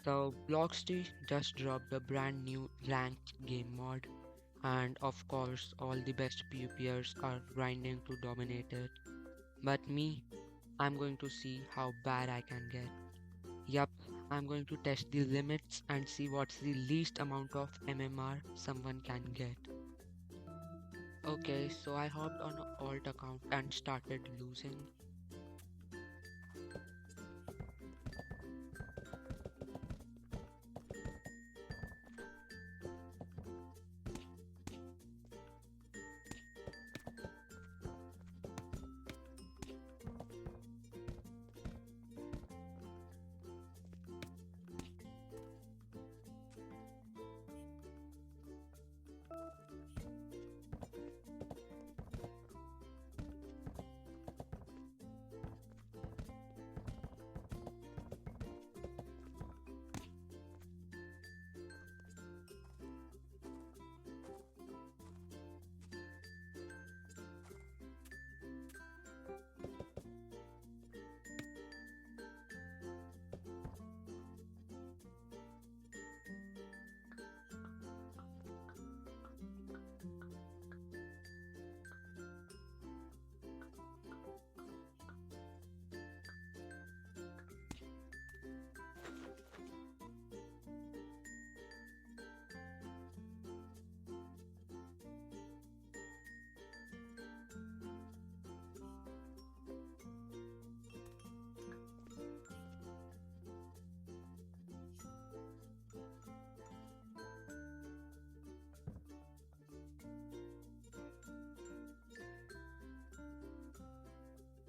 So Bloxd just dropped a brand new ranked game mod, and of course all the best PvPers are grinding to dominate it. But me, I'm going to see how bad I can get. Yup, I'm going to test the limits and see what's the least amount of MMR someone can get. Okay, so I hopped on an alt account and started losing.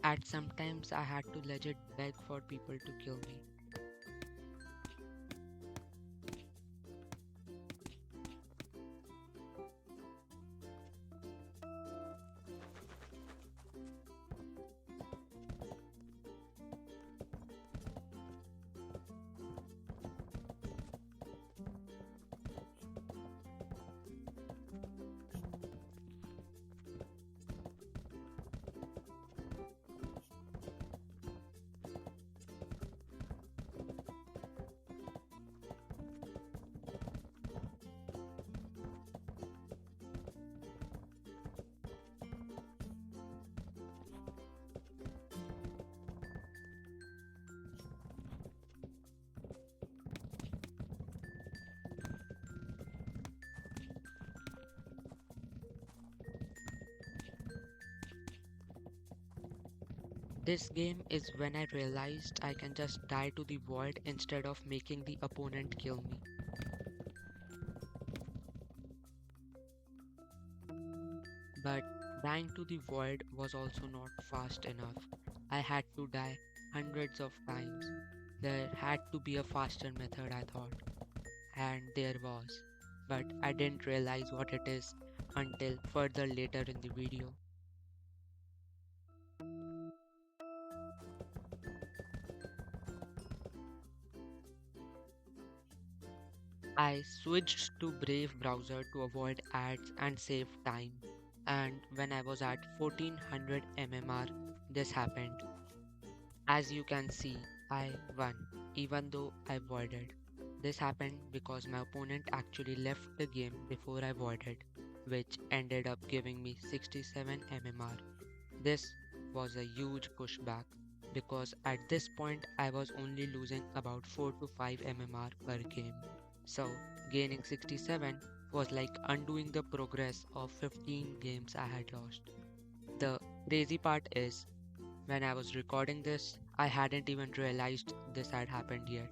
At sometimes I had to legit beg for people to kill me. This game is when I realized I can just die to the void instead of making the opponent kill me. But dying to the void was also not fast enough. I had to die hundreds of times. There had to be a faster method, I thought. And there was. But I didn't realize what it is until further later in the video. I switched to Brave browser to avoid ads and save time. And when I was at 1400 mmR, this happened. As you can see, I won, even though I voided. This happened because my opponent actually left the game before I voided, which ended up giving me 67 mmR. This was a huge pushback because at this point I was only losing about 4 to 5 mmR per game. So gaining 67 was like undoing the progress of 15 games I had lost. The crazy part is, when I was recording this, I hadn't even realized this had happened yet.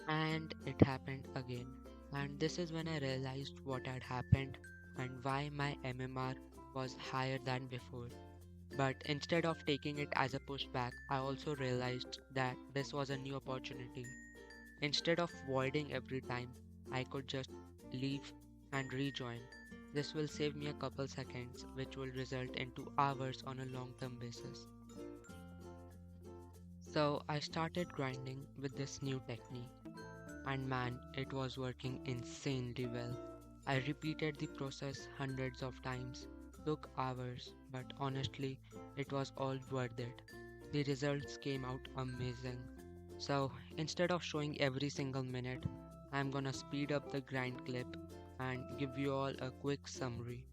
And it happened again. And this is when I realized what had happened and why my MMR was higher than before. But instead of taking it as a pushback, I also realized that this was a new opportunity. Instead of voiding every time, I could just leave and rejoin. This will save me a couple seconds, which will result into hours on a long term basis. So I started grinding with this new technique, and man, it was working insanely well. I repeated the process hundreds of times, took hours, but honestly, it was all worth it. The results came out amazing. So instead of showing every single minute, I'm gonna speed up the grind clip and give you all a quick summary.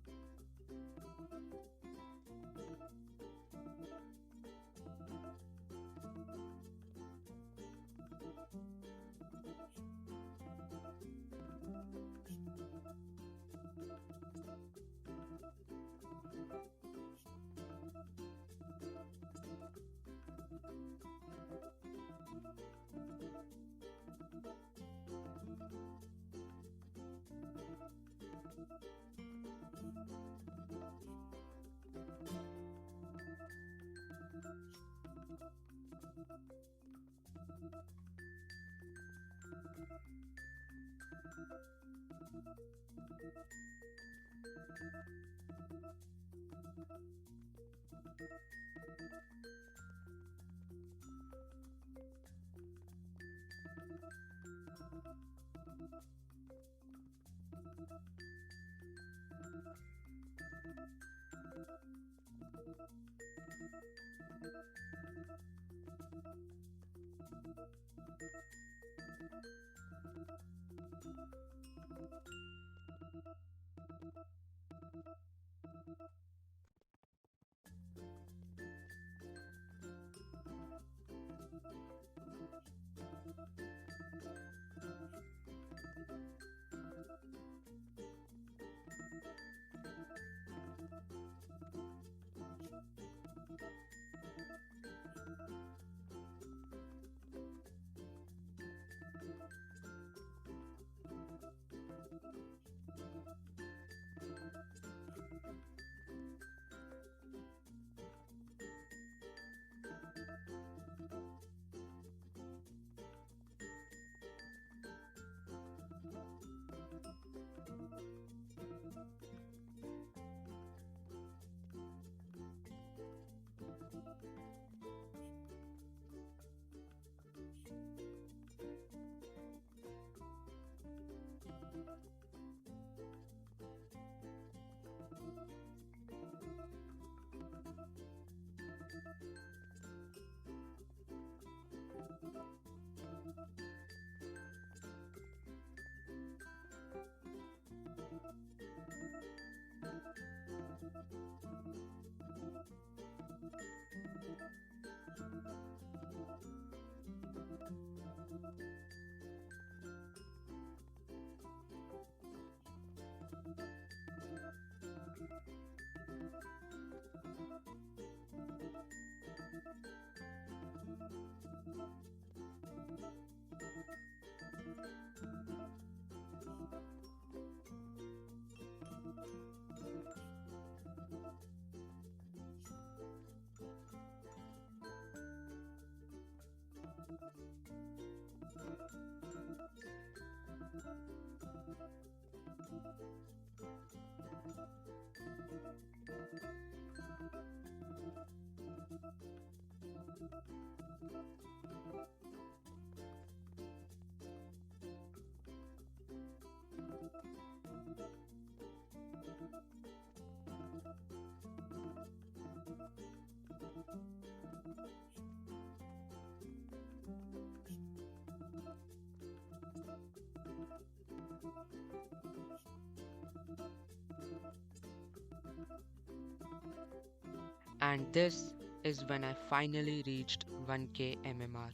And this is when I finally reached 1k MMR,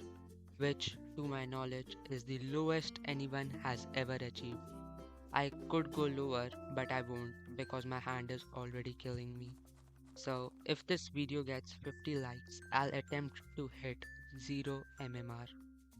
which, to my knowledge, is the lowest anyone has ever achieved. I could go lower, but I won't because my hand is already killing me. So, if this video gets 50 likes, I'll attempt to hit 0 MMR.